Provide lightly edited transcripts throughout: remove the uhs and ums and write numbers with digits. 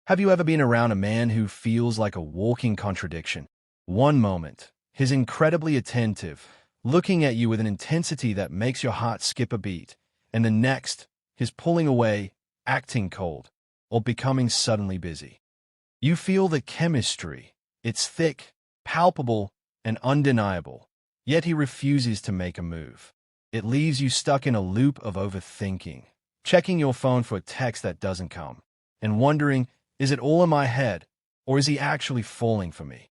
Have you ever been around a man who feels like a walking contradiction? One moment, he's incredibly attentive, looking at you with an intensity that makes your heart skip a beat, and the next, he's pulling away, acting cold, or becoming suddenly busy. You feel the chemistry. It's thick, palpable, and undeniable, yet he refuses to make a move. It leaves you stuck in a loop of overthinking, checking your phone for a text that doesn't come, and wondering, is it all in my head, or is he actually falling for me?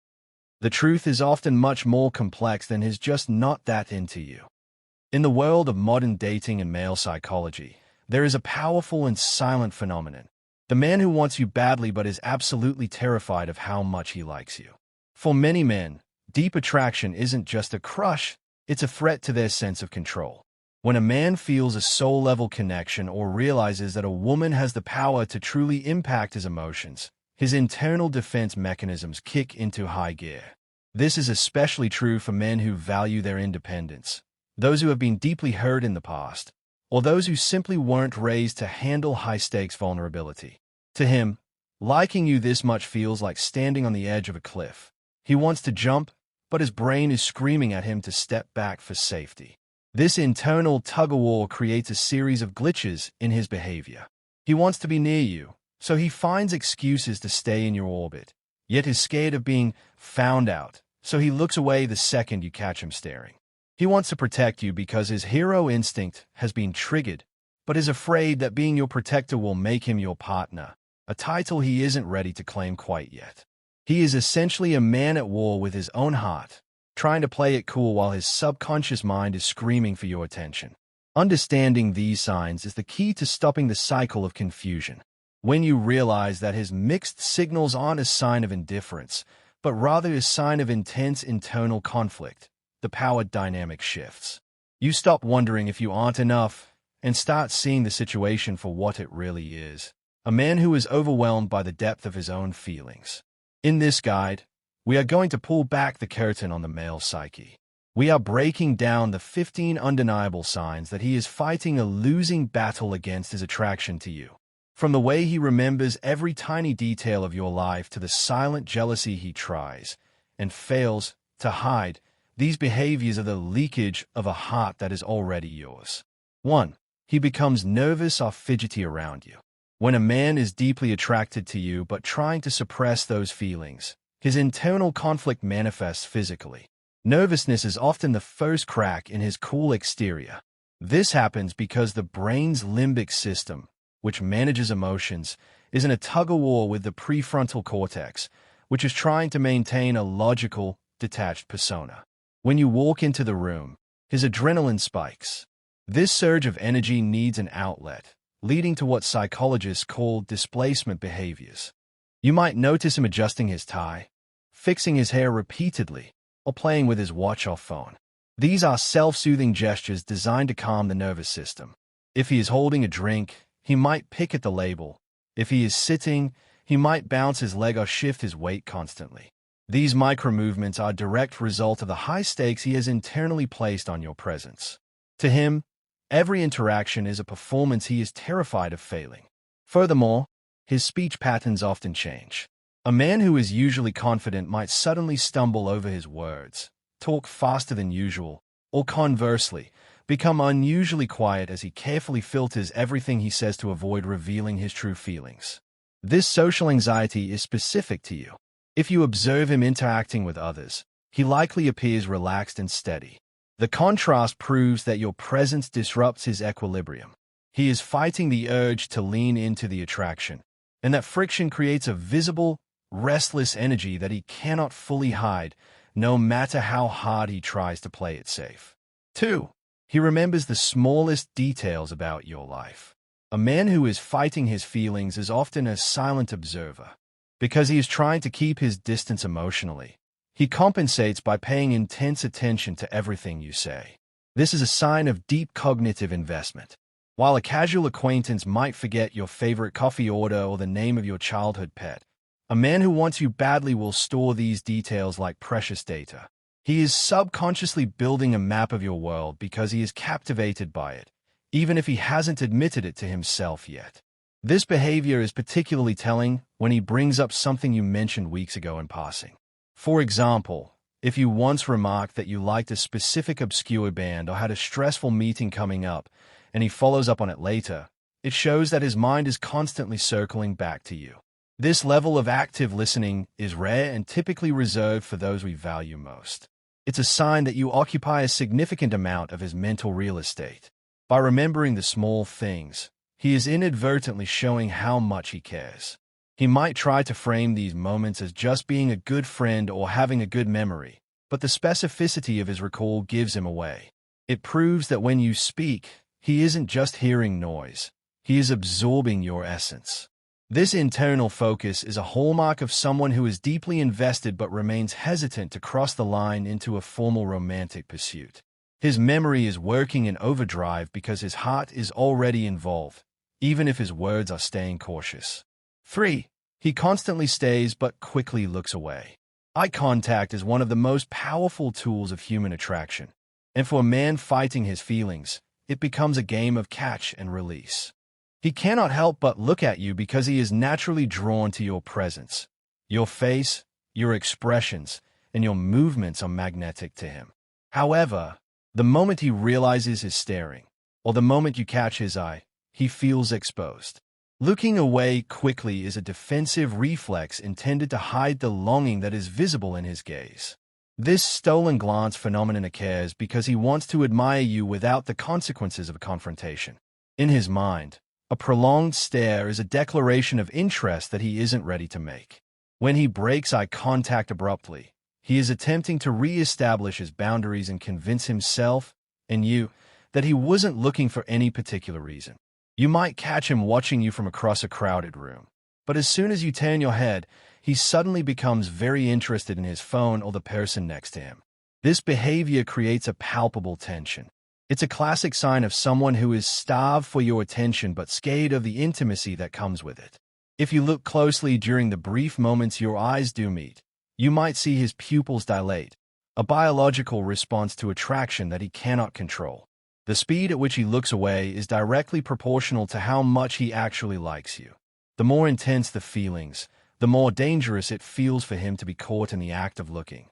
The truth is often much more complex than he's just not that into you. In the world of modern dating and male psychology, there is a powerful and silent phenomenon. The man who wants you badly but is absolutely terrified of how much he likes you. For many men, deep attraction isn't just a crush, it's a threat to their sense of control. When a man feels a soul-level connection or realizes that a woman has the power to truly impact his emotions, his internal defense mechanisms kick into high gear. This is especially true for men who value their independence, those who have been deeply hurt in the past, or those who simply weren't raised to handle high-stakes vulnerability. To him, liking you this much feels like standing on the edge of a cliff. He wants to jump, but his brain is screaming at him to step back for safety. This internal tug-of-war creates a series of glitches in his behavior. He wants to be near you, so he finds excuses to stay in your orbit, yet is scared of being found out, so he looks away the second you catch him staring. He wants to protect you because his hero instinct has been triggered, but is afraid that being your protector will make him your partner, a title he isn't ready to claim quite yet. He is essentially a man at war with his own heart, trying to play it cool while his subconscious mind is screaming for your attention. Understanding these signs is the key to stopping the cycle of confusion. When you realize that his mixed signals aren't a sign of indifference, but rather a sign of intense internal conflict, the power dynamic shifts. You stop wondering if you aren't enough and start seeing the situation for what it really is. A man who is overwhelmed by the depth of his own feelings. In this guide, we are going to pull back the curtain on the male psyche. We are breaking down the 15 undeniable signs that he is fighting a losing battle against his attraction to you. From the way he remembers every tiny detail of your life to the silent jealousy he tries and fails to hide, these behaviors are the leakage of a heart that is already yours. 1. He becomes nervous or fidgety around you. When a man is deeply attracted to you but trying to suppress those feelings, his internal conflict manifests physically. Nervousness is often the first crack in his cool exterior. This happens because the brain's limbic system, which manages emotions, is in a tug-of-war with the prefrontal cortex, which is trying to maintain a logical, detached persona. When you walk into the room, his adrenaline spikes. This surge of energy needs an outlet, leading to what psychologists call displacement behaviors. You might notice him adjusting his tie, fixing his hair repeatedly, or playing with his watch or phone. These are self-soothing gestures designed to calm the nervous system. If he is holding a drink, he might pick at the label. If he is sitting, he might bounce his leg or shift his weight constantly. These micro-movements are a direct result of the high stakes he has internally placed on your presence. To him, every interaction is a performance he is terrified of failing. Furthermore, his speech patterns often change. A man who is usually confident might suddenly stumble over his words, talk faster than usual, or conversely, become unusually quiet as he carefully filters everything he says to avoid revealing his true feelings. This social anxiety is specific to you. If you observe him interacting with others, he likely appears relaxed and steady. The contrast proves that your presence disrupts his equilibrium. He is fighting the urge to lean into the attraction, and that friction creates a visible, restless energy that he cannot fully hide, no matter how hard he tries to play it safe. 2. He remembers the smallest details about your life. A man who is fighting his feelings is often a silent observer. Because he is trying to keep his distance emotionally, he compensates by paying intense attention to everything you say. This is a sign of deep cognitive investment. While a casual acquaintance might forget your favorite coffee order or the name of your childhood pet, a man who wants you badly will store these details like precious data. He is subconsciously building a map of your world because he is captivated by it, even if he hasn't admitted it to himself yet. This behavior is particularly telling when he brings up something you mentioned weeks ago in passing. For example, if you once remarked that you liked a specific obscure band or had a stressful meeting coming up, and he follows up on it later, it shows that his mind is constantly circling back to you. This level of active listening is rare and typically reserved for those we value most. It's a sign that you occupy a significant amount of his mental real estate. By remembering the small things, he is inadvertently showing how much he cares. He might try to frame these moments as just being a good friend or having a good memory, but the specificity of his recall gives him away. It proves that when you speak, he isn't just hearing noise, he is absorbing your essence. This internal focus is a hallmark of someone who is deeply invested but remains hesitant to cross the line into a formal romantic pursuit. His memory is working in overdrive because his heart is already involved, even if his words are staying cautious. 3. He constantly stays but quickly looks away. Eye contact is one of the most powerful tools of human attraction, and for a man fighting his feelings, it becomes a game of catch and release. He cannot help but look at you because he is naturally drawn to your presence. Your face, your expressions, and your movements are magnetic to him. However, the moment he realizes his staring, or the moment you catch his eye, he feels exposed. Looking away quickly is a defensive reflex intended to hide the longing that is visible in his gaze. This stolen glance phenomenon occurs because he wants to admire you without the consequences of a confrontation. In his mind, a prolonged stare is a declaration of interest that he isn't ready to make. When he breaks eye contact abruptly, he is attempting to re-establish his boundaries and convince himself and you that he wasn't looking for any particular reason. You might catch him watching you from across a crowded room, but as soon as you turn your head, he suddenly becomes very interested in his phone or the person next to him. This behavior creates a palpable tension. It's a classic sign of someone who is starved for your attention but scared of the intimacy that comes with it. If you look closely during the brief moments your eyes do meet, you might see his pupils dilate, a biological response to attraction that he cannot control. The speed at which he looks away is directly proportional to how much he actually likes you. The more intense the feelings, the more dangerous it feels for him to be caught in the act of looking.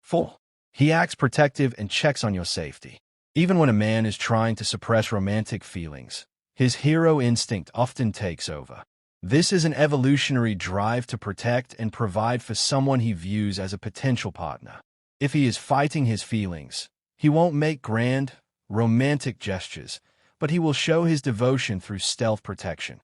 4. He acts protective and checks on your safety. Even when a man is trying to suppress romantic feelings, his hero instinct often takes over. This is an evolutionary drive to protect and provide for someone he views as a potential partner. If he is fighting his feelings, he won't make grand, romantic gestures, but he will show his devotion through stealth protection.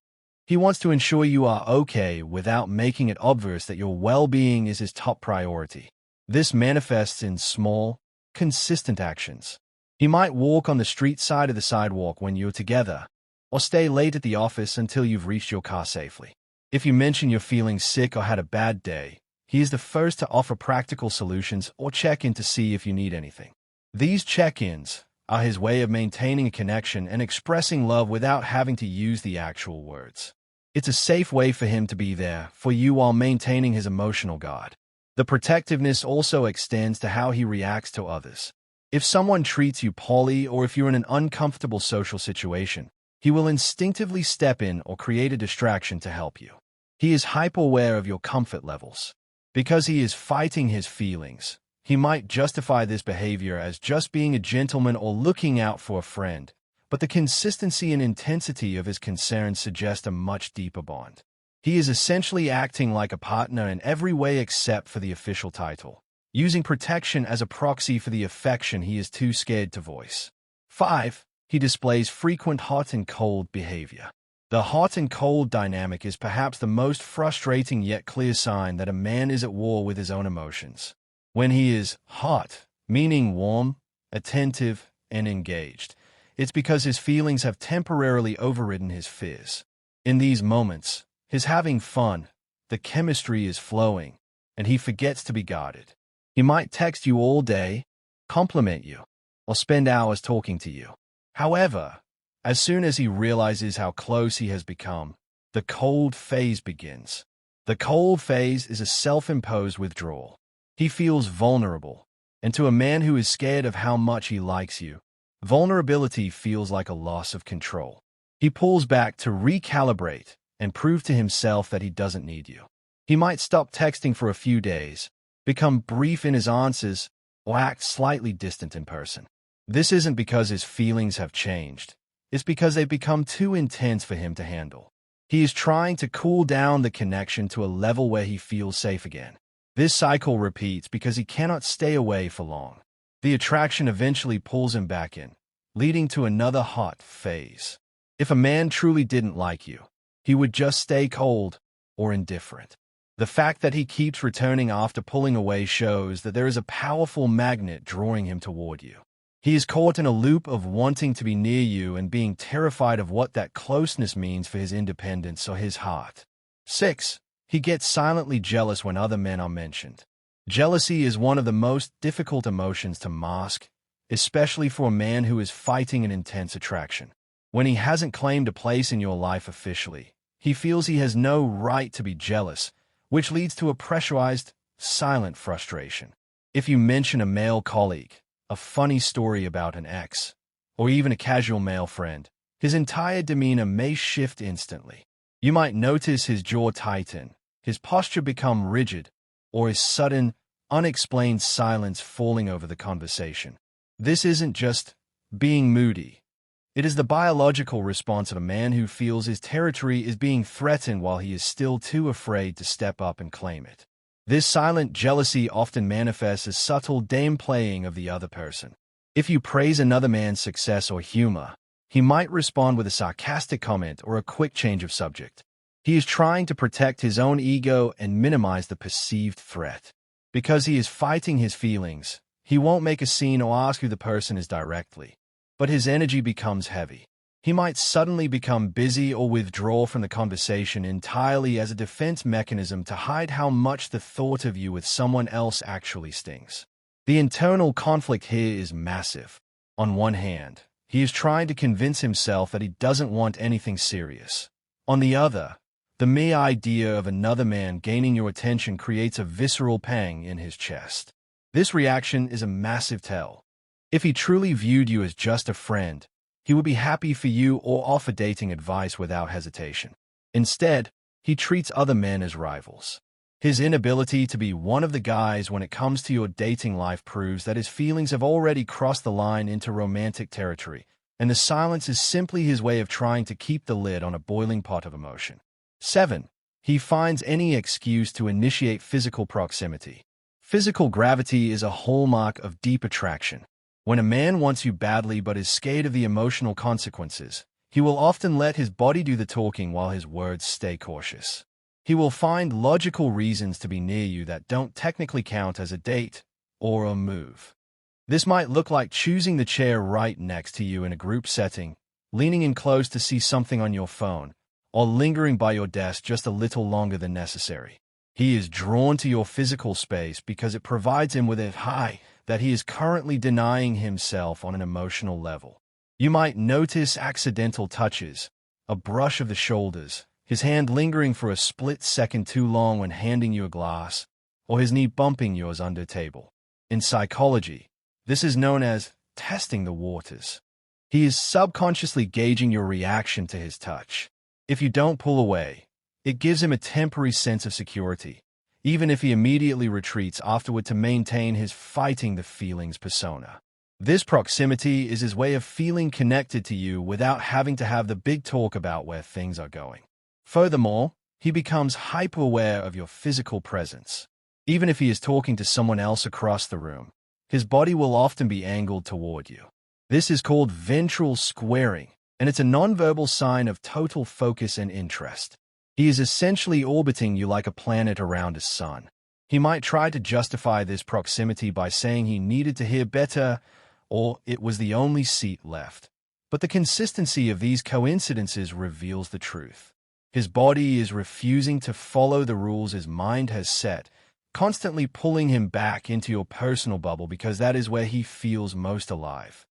He wants to ensure you are okay without making it obvious that your well-being is his top priority. This manifests in small, consistent actions. He might walk on the street side of the sidewalk when you're together, or stay late at the office until you've reached your car safely. If you mention you're feeling sick or had a bad day, he is the first to offer practical solutions or check in to see if you need anything. These check-ins are his way of maintaining a connection and expressing love without having to use the actual words. It's a safe way for him to be there for you while maintaining his emotional guard. The protectiveness also extends to how he reacts to others. If someone treats you poorly or if you're in an uncomfortable social situation, he will instinctively step in or create a distraction to help you. He is hyper-aware of your comfort levels. Because he is fighting his feelings, he might justify this behavior as just being a gentleman or looking out for a friend, but the consistency and intensity of his concerns suggest a much deeper bond. He is essentially acting like a partner in every way except for the official title, using protection as a proxy for the affection he is too scared to voice. 5. He displays frequent hot and cold behavior. The hot and cold dynamic is perhaps the most frustrating yet clear sign that a man is at war with his own emotions. When he is hot, meaning warm, attentive, and engaged, it's because his feelings have temporarily overridden his fears. In these moments, he's having fun, the chemistry is flowing, and he forgets to be guarded. He might text you all day, compliment you, or spend hours talking to you. However, as soon as he realizes how close he has become, the cold phase begins. The cold phase is a self-imposed withdrawal. He feels vulnerable, and to a man who is scared of how much he likes you, vulnerability feels like a loss of control. He pulls back to recalibrate and prove to himself that he doesn't need you. He might stop texting for a few days, become brief in his answers, or act slightly distant in person. This isn't because his feelings have changed. It's because they've become too intense for him to handle. He is trying to cool down the connection to a level where he feels safe again. This cycle repeats because he cannot stay away for long. The attraction eventually pulls him back in, leading to another hot phase. If a man truly didn't like you, he would just stay cold or indifferent. The fact that he keeps returning after pulling away shows that there is a powerful magnet drawing him toward you. He is caught in a loop of wanting to be near you and being terrified of what that closeness means for his independence or his heart. 6. He gets silently jealous when other men are mentioned. Jealousy is one of the most difficult emotions to mask, especially for a man who is fighting an intense attraction. When he hasn't claimed a place in your life officially, he feels he has no right to be jealous, which leads to a pressurized, silent frustration. If you mention a male colleague, a funny story about an ex, or even a casual male friend, his entire demeanor may shift instantly. You might notice his jaw tighten, his posture become rigid, or his sudden, unexplained silence falling over the conversation. This isn't just being moody. It is the biological response of a man who feels his territory is being threatened while he is still too afraid to step up and claim it. This silent jealousy often manifests as subtle downplaying of the other person. If you praise another man's success or humor, he might respond with a sarcastic comment or a quick change of subject. He is trying to protect his own ego and minimize the perceived threat. Because he is fighting his feelings, he won't make a scene or ask who the person is directly. But his energy becomes heavy. He might suddenly become busy or withdraw from the conversation entirely as a defense mechanism to hide how much the thought of you with someone else actually stings. The internal conflict here is massive. On one hand, he is trying to convince himself that he doesn't want anything serious. On the other, the mere idea of another man gaining your attention creates a visceral pang in his chest. This reaction is a massive tell. If he truly viewed you as just a friend, he would be happy for you or offer dating advice without hesitation. Instead, he treats other men as rivals. His inability to be one of the guys when it comes to your dating life proves that his feelings have already crossed the line into romantic territory, and the silence is simply his way of trying to keep the lid on a boiling pot of emotion. 7. He finds any excuse to initiate physical proximity. Physical gravity is a hallmark of deep attraction. When a man wants you badly but is scared of the emotional consequences, he will often let his body do the talking while his words stay cautious. He will find logical reasons to be near you that don't technically count as a date or a move. This might look like choosing the chair right next to you in a group setting, leaning in close to see something on your phone, or lingering by your desk just a little longer than necessary. He is drawn to your physical space because it provides him with a high that he is currently denying himself on an emotional level. You might notice accidental touches, a brush of the shoulders, his hand lingering for a split second too long when handing you a glass, or his knee bumping yours under table. In psychology, this is known as testing the waters. He is subconsciously gauging your reaction to his touch. If you don't pull away, it gives him a temporary sense of security, even if he immediately retreats afterward to maintain his fighting the feelings persona. This proximity is his way of feeling connected to you without having to have the big talk about where things are going. Furthermore, he becomes hyper-aware of your physical presence. Even if he is talking to someone else across the room, his body will often be angled toward you. This is called ventral squaring, and it's a nonverbal sign of total focus and interest. He is essentially orbiting you like a planet around a sun. He might try to justify this proximity by saying he needed to hear better, or it was the only seat left. But the consistency of these coincidences reveals the truth. His body is refusing to follow the rules his mind has set, constantly pulling him back into your personal bubble because that is where he feels most alive.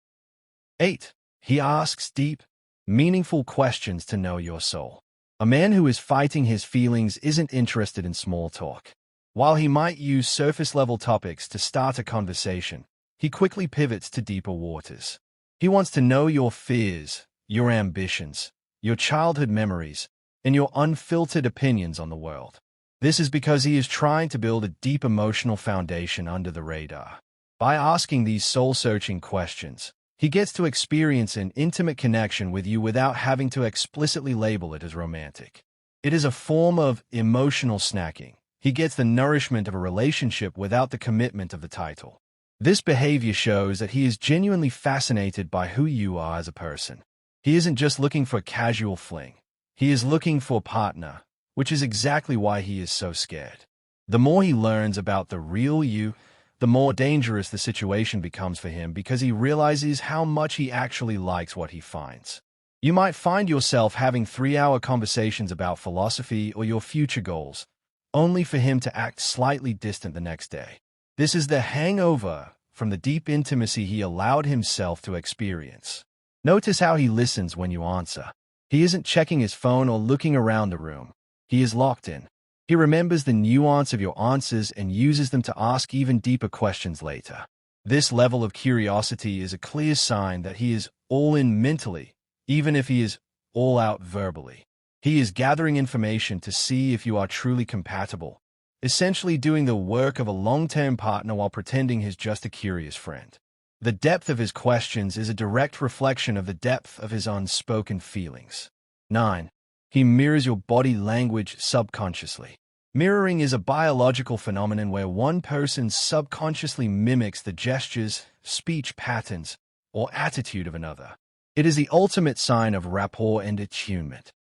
8. He asks deep, meaningful questions to know your soul. A man who is fighting his feelings isn't interested in small talk. While he might use surface-level topics to start a conversation, he quickly pivots to deeper waters. He wants to know your fears, your ambitions, your childhood memories, and your unfiltered opinions on the world. This is because he is trying to build a deep emotional foundation under the radar. By asking these soul-searching questions, he gets to experience an intimate connection with you without having to explicitly label it as romantic. It is a form of emotional snacking. He gets the nourishment of a relationship without the commitment of the title. This behavior shows that he is genuinely fascinated by who you are as a person. He isn't just looking for a casual fling. He is looking for a partner, which is exactly why he is so scared. The more he learns about the real you, the more dangerous the situation becomes for him because he realizes how much he actually likes what he finds. You might find yourself having 3-hour conversations about philosophy or your future goals, only for him to act slightly distant the next day. This is the hangover from the deep intimacy he allowed himself to experience. Notice how he listens when you answer. He isn't checking his phone or looking around the room. He is locked in. He remembers the nuance of your answers and uses them to ask even deeper questions later. This level of curiosity is a clear sign that he is all in mentally, even if he is all out verbally. He is gathering information to see if you are truly compatible, essentially doing the work of a long-term partner while pretending he's just a curious friend. The depth of his questions is a direct reflection of the depth of his unspoken feelings. 9. He mirrors your body language subconsciously. Mirroring is a biological phenomenon where one person subconsciously mimics the gestures, speech patterns, or attitude of another. It is the ultimate sign of rapport and attunement.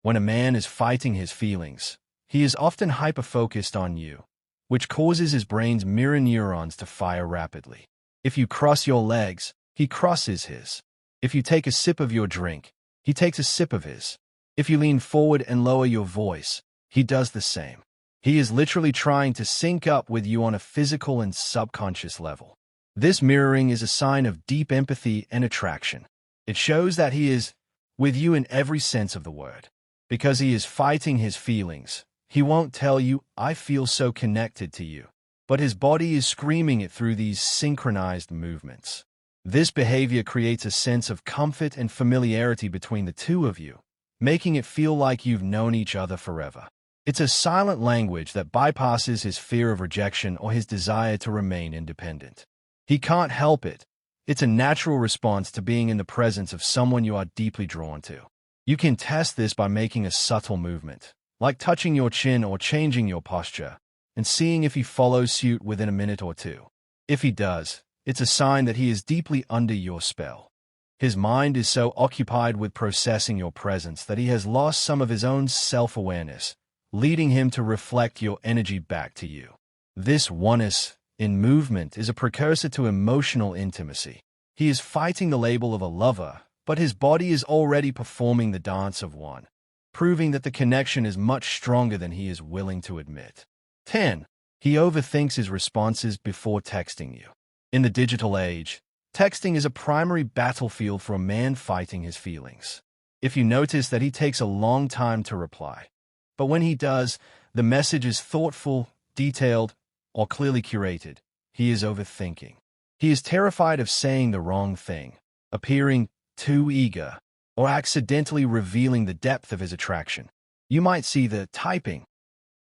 When a man is fighting his feelings, he is often hyper-focused on you, which causes his brain's mirror neurons to fire rapidly. If you cross your legs, he crosses his. If you take a sip of your drink, he takes a sip of his. If you lean forward and lower your voice, he does the same. He is literally trying to sync up with you on a physical and subconscious level. This mirroring is a sign of deep empathy and attraction. It shows that he is with you in every sense of the word. Because he is fighting his feelings, he won't tell you, "I feel so connected to you." But his body is screaming it through these synchronized movements. This behavior creates a sense of comfort and familiarity between the two of you, making it feel like you've known each other forever. It's a silent language that bypasses his fear of rejection or his desire to remain independent. He can't help it. It's a natural response to being in the presence of someone you are deeply drawn to. You can test this by making a subtle movement, like touching your chin or changing your posture, and seeing if he follows suit within a minute or two. If he does, it's a sign that he is deeply under your spell. His mind is so occupied with processing your presence that he has lost some of his own self-awareness, leading him to reflect your energy back to you. This oneness in movement is a precursor to emotional intimacy. He is fighting the label of a lover, but his body is already performing the dance of one, proving that the connection is much stronger than he is willing to admit. 10. He overthinks his responses before texting you. In the digital age, texting is a primary battlefield for a man fighting his feelings. If you notice that he takes a long time to reply, but when he does, the message is thoughtful, detailed, or clearly curated, he is overthinking. He is terrified of saying the wrong thing, appearing too eager, or accidentally revealing the depth of his attraction. You might see the typing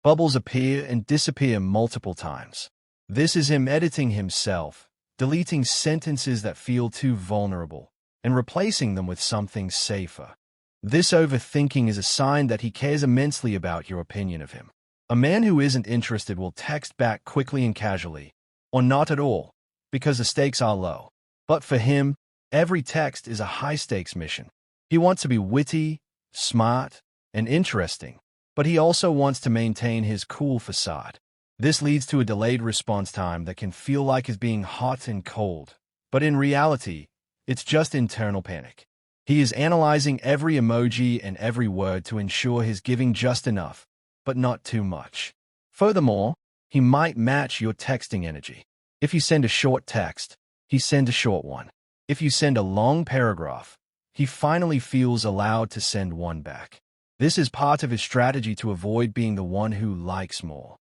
bubbles appear and disappear multiple times. This is him editing himself, deleting sentences that feel too vulnerable, and replacing them with something safer. This overthinking is a sign that he cares immensely about your opinion of him. A man who isn't interested will text back quickly and casually, or not at all, because the stakes are low. But for him, every text is a high-stakes mission. He wants to be witty, smart, and interesting, but he also wants to maintain his cool facade. This leads to a delayed response time that can feel like it's being hot and cold, but in reality, it's just internal panic. He is analyzing every emoji and every word to ensure he's giving just enough, but not too much. Furthermore, he might match your texting energy. If you send a short text, he sends a short one. If you send a long paragraph, he finally feels allowed to send one back. This is part of his strategy to avoid being the one who likes more.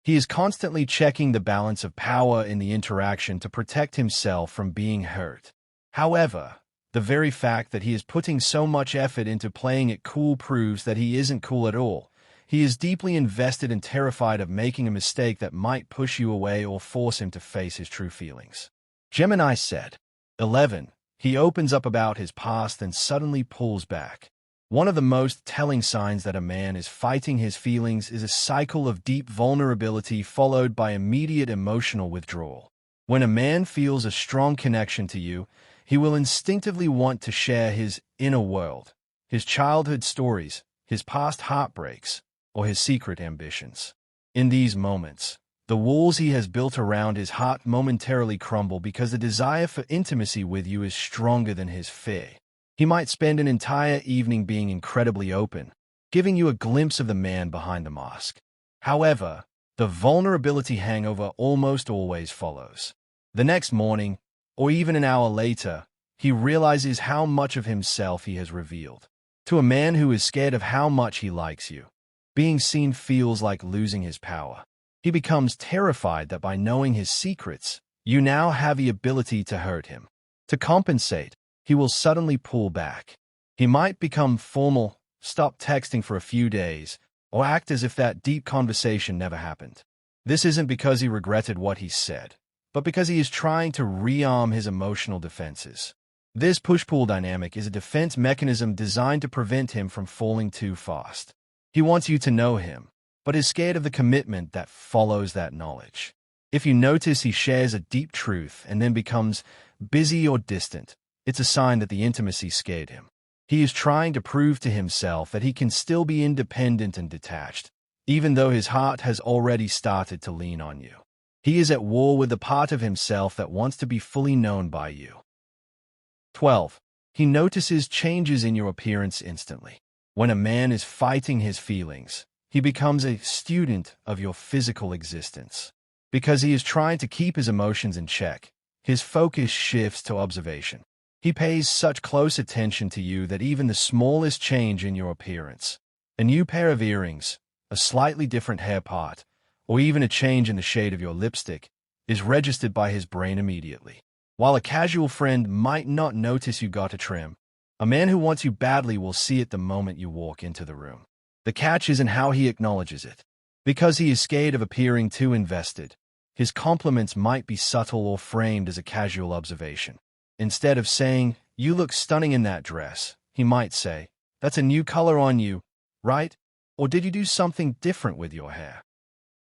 He is constantly checking the balance of power in the interaction to protect himself from being hurt. However, The very fact that he is putting so much effort into playing it cool proves that he isn't cool at all. He is deeply invested and terrified of making a mistake that might push you away or force him to face his true feelings. Gemini said. 11. He opens up about his past and suddenly pulls back. One of the most telling signs that a man is fighting his feelings is a cycle of deep vulnerability followed by immediate emotional withdrawal. When a man feels a strong connection to you, he will instinctively want to share his inner world, his childhood stories, his past heartbreaks, or his secret ambitions. In these moments, the walls he has built around his heart momentarily crumble because the desire for intimacy with you is stronger than his fear. He might spend an entire evening being incredibly open, giving you a glimpse of the man behind the mask. However, the vulnerability hangover almost always follows. The next morning, or even an hour later, he realizes how much of himself he has revealed. To a man who is scared of how much he likes you, being seen feels like losing his power. He becomes terrified that by knowing his secrets, you now have the ability to hurt him. To compensate, he will suddenly pull back. He might become formal, stop texting for a few days, or act as if that deep conversation never happened. This isn't because he regretted what he said, but because he is trying to rearm his emotional defenses. This push-pull dynamic is a defense mechanism designed to prevent him from falling too fast. He wants you to know him, but is scared of the commitment that follows that knowledge. If you notice he shares a deep truth and then becomes busy or distant, it's a sign that the intimacy scared him. He is trying to prove to himself that he can still be independent and detached, even though his heart has already started to lean on you. He is at war with the part of himself that wants to be fully known by you. 12. He notices changes in your appearance instantly. When a man is fighting his feelings, he becomes a student of your physical existence. Because he is trying to keep his emotions in check, his focus shifts to observation. He pays such close attention to you that even the smallest change in your appearance, a new pair of earrings, a slightly different hair part, or even a change in the shade of your lipstick, is registered by his brain immediately. While a casual friend might not notice you got a trim, a man who wants you badly will see it the moment you walk into the room. The catch is in how he acknowledges it. Because he is scared of appearing too invested, his compliments might be subtle or framed as a casual observation. Instead of saying, "You look stunning in that dress," he might say, "That's a new color on you, right? Or did you do something different with your hair?"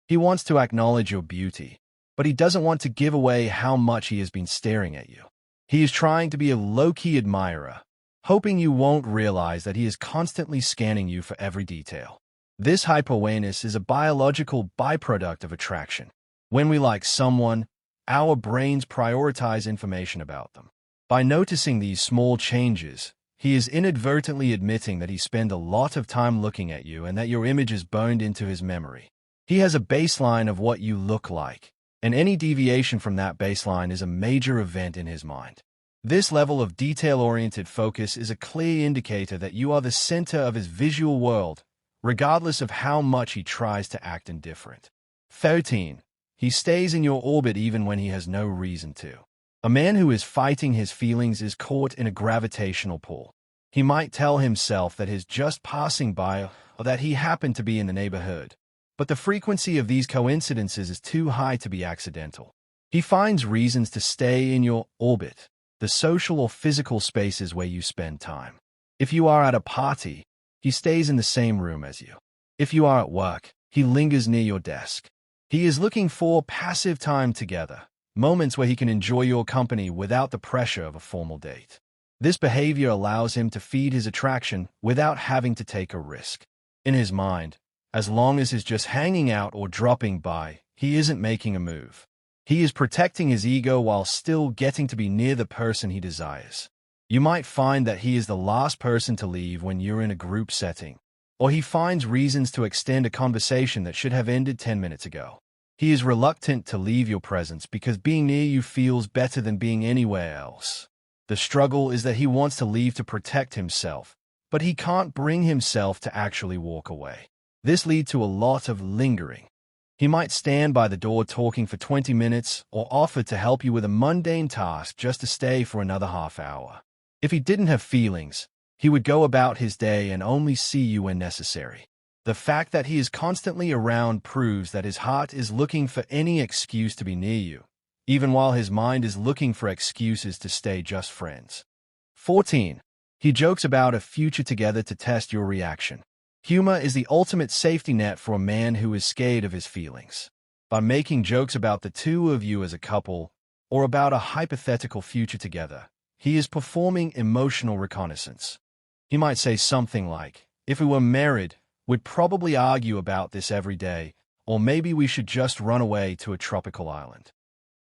He wants to acknowledge your beauty, but he doesn't want to give away how much he has been staring at you. He is trying to be a low-key admirer, hoping you won't realize that he is constantly scanning you for every detail. This hyper-awareness is a biological byproduct of attraction. When we like someone, our brains prioritize information about them. By noticing these small changes, he is inadvertently admitting that he spent a lot of time looking at you and that your image is burned into his memory. He has a baseline of what you look like, and any deviation from that baseline is a major event in his mind. This level of detail-oriented focus is a clear indicator that you are the center of his visual world, regardless of how much he tries to act indifferent. 13. He stays in your orbit even when he has no reason to. A man who is fighting his feelings is caught in a gravitational pull. He might tell himself that he's just passing by or that he happened to be in the neighborhood, but the frequency of these coincidences is too high to be accidental. He finds reasons to stay in your orbit, the social or physical spaces where you spend time. If you are at a party, he stays in the same room as you. If you are at work, he lingers near your desk. He is looking for passive time together, moments where he can enjoy your company without the pressure of a formal date. This behavior allows him to feed his attraction without having to take a risk. In his mind, as long as he's just hanging out or dropping by, he isn't making a move. He is protecting his ego while still getting to be near the person he desires. You might find that he is the last person to leave when you're in a group setting, or he finds reasons to extend a conversation that should have ended 10 minutes ago. He is reluctant to leave your presence because being near you feels better than being anywhere else. The struggle is that he wants to leave to protect himself, but he can't bring himself to actually walk away. This leads to a lot of lingering. He might stand by the door talking for 20 minutes or offer to help you with a mundane task just to stay for another half hour. If he didn't have feelings, he would go about his day and only see you when necessary. The fact that he is constantly around proves that his heart is looking for any excuse to be near you, even while his mind is looking for excuses to stay just friends. 14. He jokes about a future together to test your reaction. Humor is the ultimate safety net for a man who is scared of his feelings. By making jokes about the two of you as a couple, or about a hypothetical future together, he is performing emotional reconnaissance. He might say something like, "If we were married, we'd probably argue about this every day, or maybe we should just run away to a tropical island."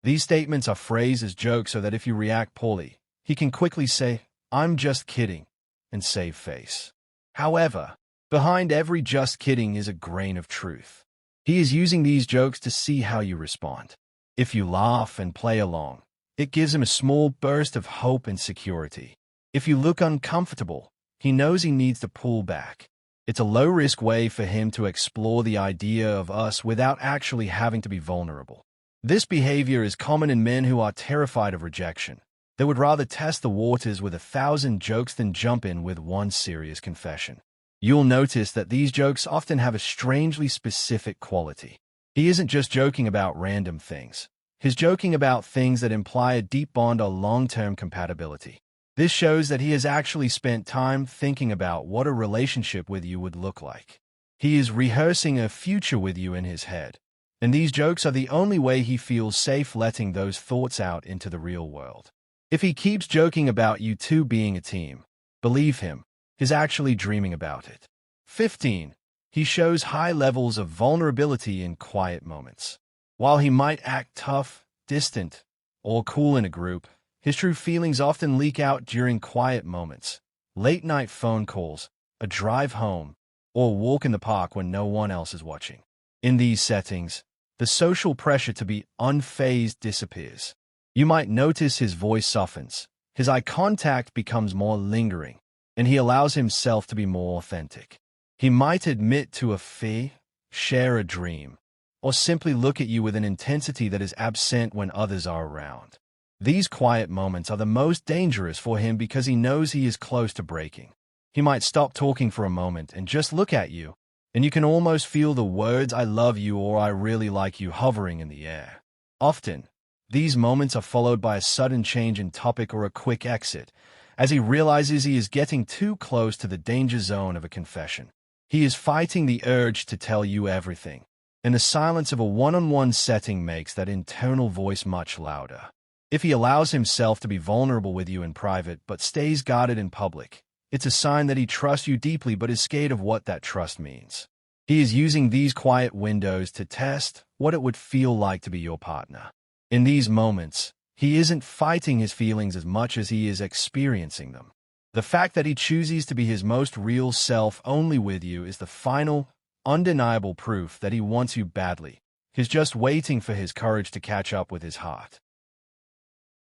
These statements are phrased as jokes so that if you react poorly, he can quickly say, "I'm just kidding," and save face. However, behind every "just kidding" is a grain of truth. He is using these jokes to see how you respond. If you laugh and play along, it gives him a small burst of hope and security. If you look uncomfortable, he knows he needs to pull back. It's a low-risk way for him to explore the idea of us without actually having to be vulnerable. This behavior is common in men who are terrified of rejection. They would rather test the waters with 1,000 jokes than jump in with one serious confession. You'll notice that these jokes often have a strangely specific quality. He isn't just joking about random things. He's joking about things that imply a deep bond or long-term compatibility. This shows that he has actually spent time thinking about what a relationship with you would look like. He is rehearsing a future with you in his head, and these jokes are the only way he feels safe letting those thoughts out into the real world. If he keeps joking about you two being a team, believe him, he's actually dreaming about it. 15. He shows high levels of vulnerability in quiet moments. While he might act tough, distant, or cool in a group, his true feelings often leak out during quiet moments, late-night phone calls, a drive home, or a walk in the park when no one else is watching. In these settings, the social pressure to be unfazed disappears. You might notice his voice softens, his eye contact becomes more lingering, and he allows himself to be more authentic. He might admit to a fear, share a dream, or simply look at you with an intensity that is absent when others are around. These quiet moments are the most dangerous for him because he knows he is close to breaking. He might stop talking for a moment and just look at you, and you can almost feel the words "I love you" or "I really like you" hovering in the air. Often, these moments are followed by a sudden change in topic or a quick exit, as he realizes he is getting too close to the danger zone of a confession. He is fighting the urge to tell you everything, and the silence of a one-on-one setting makes that internal voice much louder. If he allows himself to be vulnerable with you in private but stays guarded in public, it's a sign that he trusts you deeply but is scared of what that trust means. He is using these quiet windows to test what it would feel like to be your partner. In these moments, he isn't fighting his feelings as much as he is experiencing them. The fact that he chooses to be his most real self only with you is the final, undeniable proof that he wants you badly. He's just waiting for his courage to catch up with his heart.